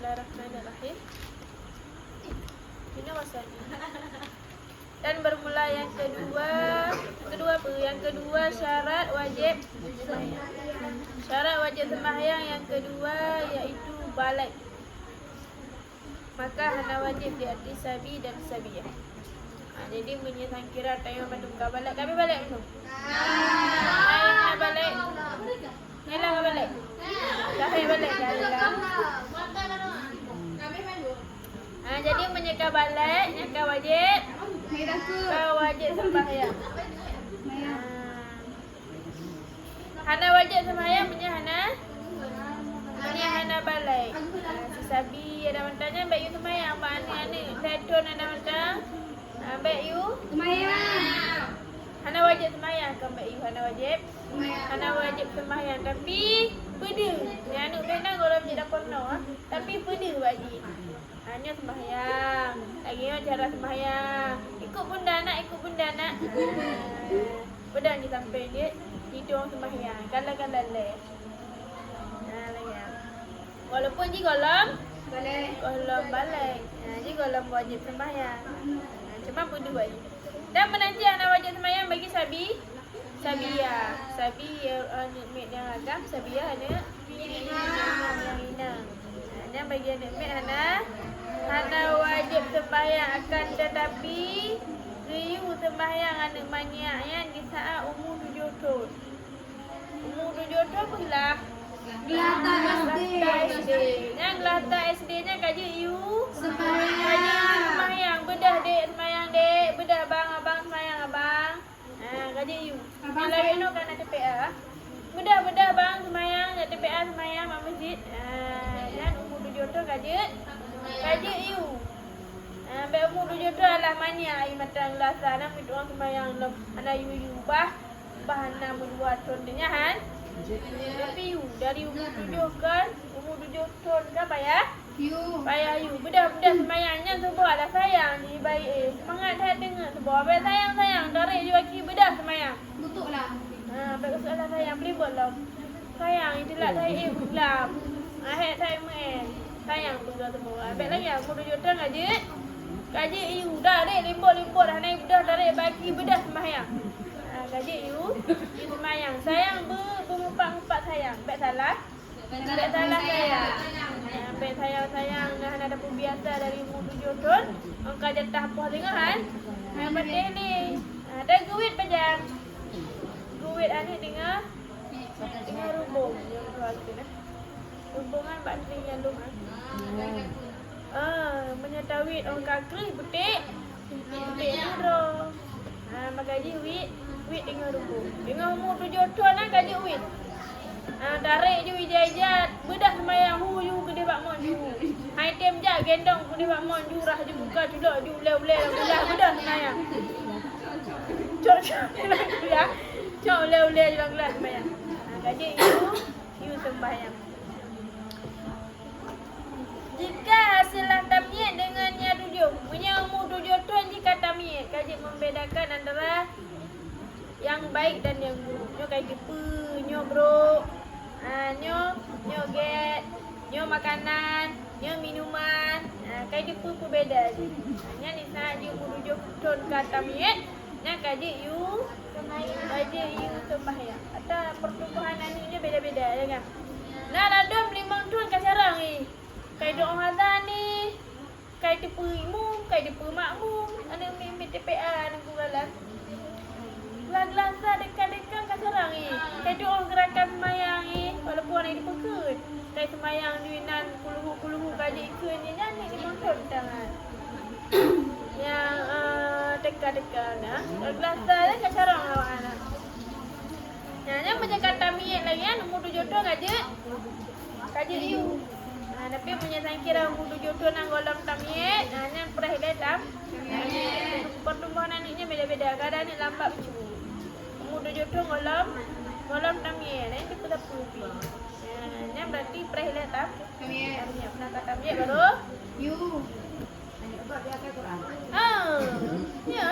Bismillahirrahmanirrahim. Ini masanya. Dan bermula yang kedua apa? Yang kedua syarat wajib sembahyang. Syarat wajib sembahyang yang kedua iaitu balik. Maka hana wajib di atas sabi dan sabiyah. Jadi punya sangkira tayang pada muka balik. Kami balik tu. Hai balik. Nela ke balik? Dah balik dah. Jadi menyeka balik, nyeka wajib. Kau wajib sembahyang. Hana wajib sembahyang punya hana balik. Si sabi ada mentanya baik you sembahyang. Mana setun ada mentang. Baik you sembahyang. Hana wajib sembahyang kan baik you hana wajib. Hana wajib sembahyang tapi peda. Yang anu tenang kalau menjadi kono tapi peda wajib. Hanya sembahyang. Lagi cara sembahyang. Ikut bunda nak. Pedang di samping dia hidung sembahyang. Kalau le. Walaupun di kolom balik. Di kolom wajib sembahyang. Cuma peda wajib. Dan menanti anak wajib sembahyang bagi Sabiyah. Sabiyah mek yang agam, Sabiyah ada yang inang. Yang bagi anak mek hana wajib sembahyang akan tetapi riu sembahyang anak maniaknya di saat umur 7 tahun. Umur 7 tahun pula Gelata SD. Yang Gelata SD nya kaji you sembahyang. Bedah dek sembahyang dek. Bedah abang sembahyang abang. Kaji you. Yang lain no kan ada TPA. Bedah bang sembahyang, ada TPA sembahyang mak masjid. Dan umur 7 tahun kaji you. Sampai umur 7 tahun lah mania ai matang Gelata nak mit orang sembahyang ana you bah hana membuat contohnya han. Tapi you dari umur 7 kan, umur 7 tahun kan payah you. Bedah sembahyangnya sebuah ada sayang di baik semangat saya dengar sebuah baik sayang tarik je bagi bedah sembahyang. Betul lah. Baik soalan sayang beli bolong. Sayang itulah saya bulam. Saya main. Sayang betul semua. Baik lagi aku 7 tahun kaji you dah dek limbut dah naik bedah tarik bagi bedah sembahyang. Kaji you sembahyang. Sayang berempat sayang. Baik salah sayang. Baik sayang dah ada pembiasa dari umur 7 tahun. Engkau jatah apa dengar kan? Betul ni. Ada guit pajang. Guit ani dengar rumbung. Rumbungan bateri yang lumah. Menyatawit orang kakri betik duro. Magaji wit dengan rumbung. Dengan umur 7 tahun lah kaji wit. Tarik je wijajat. Bedah sembahyang yu ke dia bakmon yu. Item je gendong ke dia bakmon yu rah je buka culak ju ulai bedah sembahyang. Cok ulai je gelas sembahyang. Kaji yu sembahyang. Jika hasillah tamyiz dengan nya 7. Punya umur 7 tahun jika tamyiz. Kaji membedakan antara yang baik dan yang buruk. Nyo kayak gitu, nyo bro. Nyo get, nyo makanan, nyo minuman. Kayak gitu berbeda je. Nya ni saat di umur 7 tahun ke tamyiz, nya kaji you sembahyang. Atau pertumbuhan aniknya beda-beda ya kan. Nah, ladam 5 tahun ke sarang ni. Kayak doa hazan ni. Kayak tipu imum, kayak tipu makmum. Ada mimpi TPA ada gulalan. Gelasa dekat-dekat kat sarang ni. Kayak doa gerakan sembahyang ni. Walaupun ada dipekut. Kayak sembahyang di nan puluh kaji ikut ni jangan ni dimontor tangan. Yang dekat-dekat nah. Gelasa dah kat sarang awak anak. Yang macam kata miet lagi kan umur 7 tahun kaji you. Tapi punya sangkira umur 7 tahun nang golong tamyiz, yang perhilatam. Pertumbuhan aniknya beda-beda. Kadang anik lambat bicu. Umur 7 tahun golong tamyiz, itu kita pupi. Yang berarti perhilatam. Tamyiz pernah kata tamyiz baru you. Ya.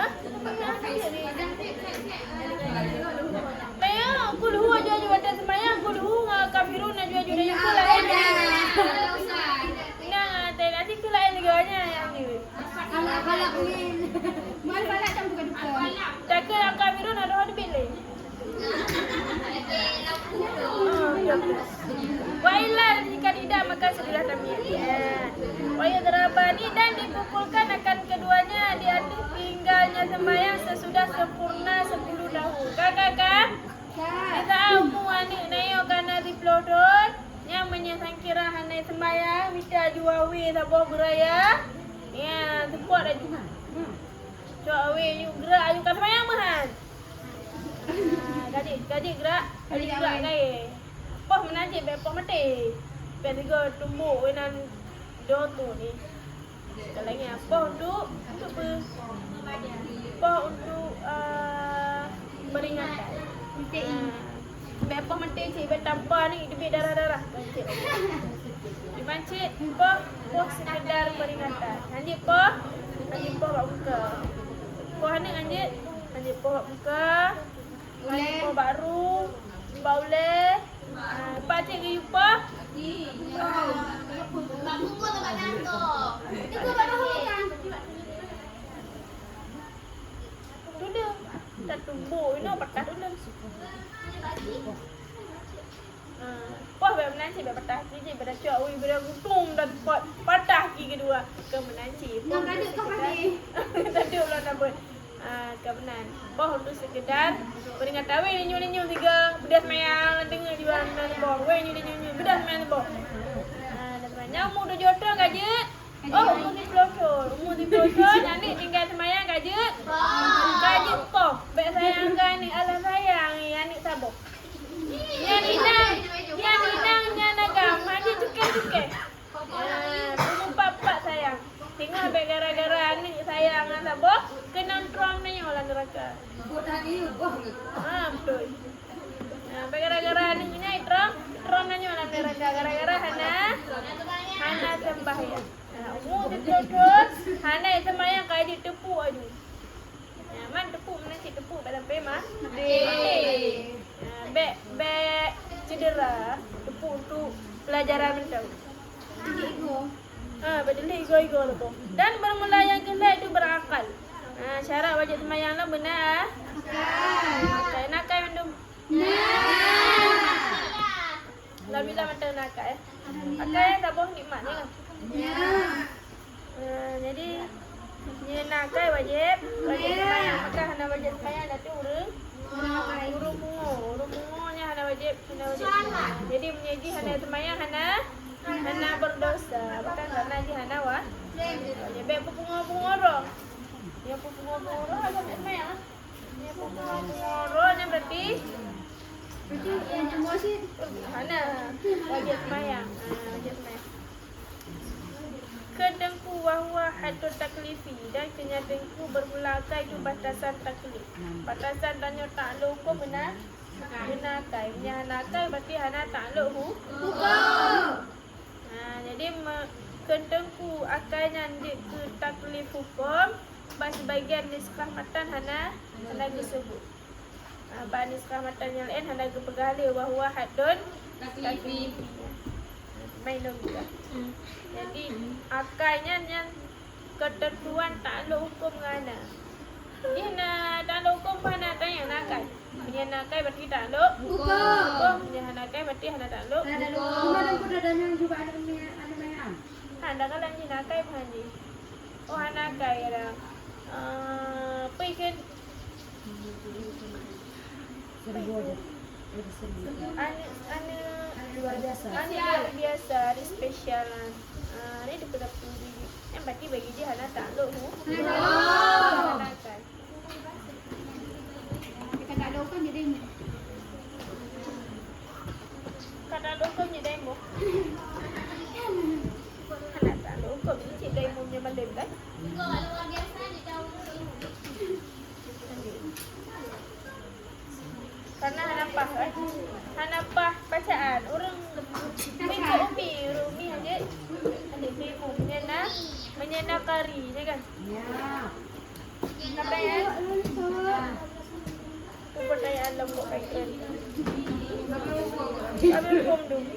Kayak kulhu aja ada sembahyang, kulhu kafirun aja lain. Nah, kira hanai semaya mita juawi sabo beraya. Ya, support aju. Juawi you gerak aju kat semaya mahan. Gadik gerak. Gadik gerak gai. Poh menajik be poh mati. Be tiga tumbuk wenan do tu ni. Kalau ni apa untuk apa? Apa untuk peringatan. Be poh mati cik be tampar ni debit darah-darah. Dibancit poh sekedar peringatan. Anjik poh bak buka. Poh ni anjik poh bak buka. Anjik poh baru. Boleh. Pak cik ke yupa? Bak buku tu bak nangkok. Itu bak tahu kan? Tu dia. Tak tumbuk ni patah tu dah. Poh be menanci be patah kiki be dah cuak ui be dah gutung dah patah kiki kedua. Ke menanci. Nak kadut kau kali. Tadi ulah nak buat. Kebenan. Poh untuk sekedar peringatan we nyu tiga bedas mayang dengar di mana boh. We nyu bedas mayang boh. Nyamu dah jodoh gajet. Oh, umur di pelosor. Nanti tinggal semayang gajet. Gajet poh. Baik sayang kan ni. Alah sayang ni. Anik sabar. Yang inang. Yang nagam. Haji cukai. Umur papat sayang. Tengok baik gara-gara anik sayang kan sabar. Kena terang nanya orang neraka. Betul. Baik gara-gara anik ni terang nanya orang neraka. Gara-gara Hana sembahyang. Umur terus Hana sembahyang kaya dia tepuk aja. Man tepuk mana cik tepuk dalam pema. Bek cedera tepuk tu pelajaran mentau. Betul ego lah tu. Dan bermula yang kedua itu berakal. Syarat wajib sembahyang lah benar. Akal. Nakal mandum. Lah bila mata nakal. Akal tak boleh nikmat ni kan. Jadi ni nakal wajib sembahyang. Maka hana wajib sembahyang dah tu urung bungonya hana wajib. Jadi menjadi hana sembahyang hana berdosa. Bahkan hana di hana wa. Jadi bungo roh. Dia bungo roh ada sembahyang. Dia bungo nya berarti yang emosi hana wajib sembahyang. Kedengku wahwa hadul taklifi dan kenyadengku bermulakai itu batasan taklif. Batasan tanya takluk hukum benar kai. Hana kai berarti hana takluk hukum. Jadi kedengku akalnya di ke taklif hukum bas bagian nisbah matan hana disebut. Ba nisbah matan yang lain hana kepegali wahwa hadul taklifi. Mainan juga. Jadi akalnya yang ketentuan takluk hukum ngana. Dia nak takluk hukum mana tanya nakai. Dia nakai berarti takluk hukum. Dia nakai berarti hana takluk. Cuma ada kuda dan yang juga ada mayang. Hana kalau ni nakai panji. Oh nakai ada. Pergi luar biasa. Luar biasa, ada spesial. Ni dia pada puri. Yang berarti bagi dia hana takluk hu. Hana kan. Kita tak dokan jadi Kata dokan je demo. Hana takluk kau ni cik demo punya malam kan? Kau luar biasa dia tahu. Karena hanapah bacaan orang minta umi aja ada ibu menyena kari je kan apa ya pertanyaan lembut kaitan kami hukum dulu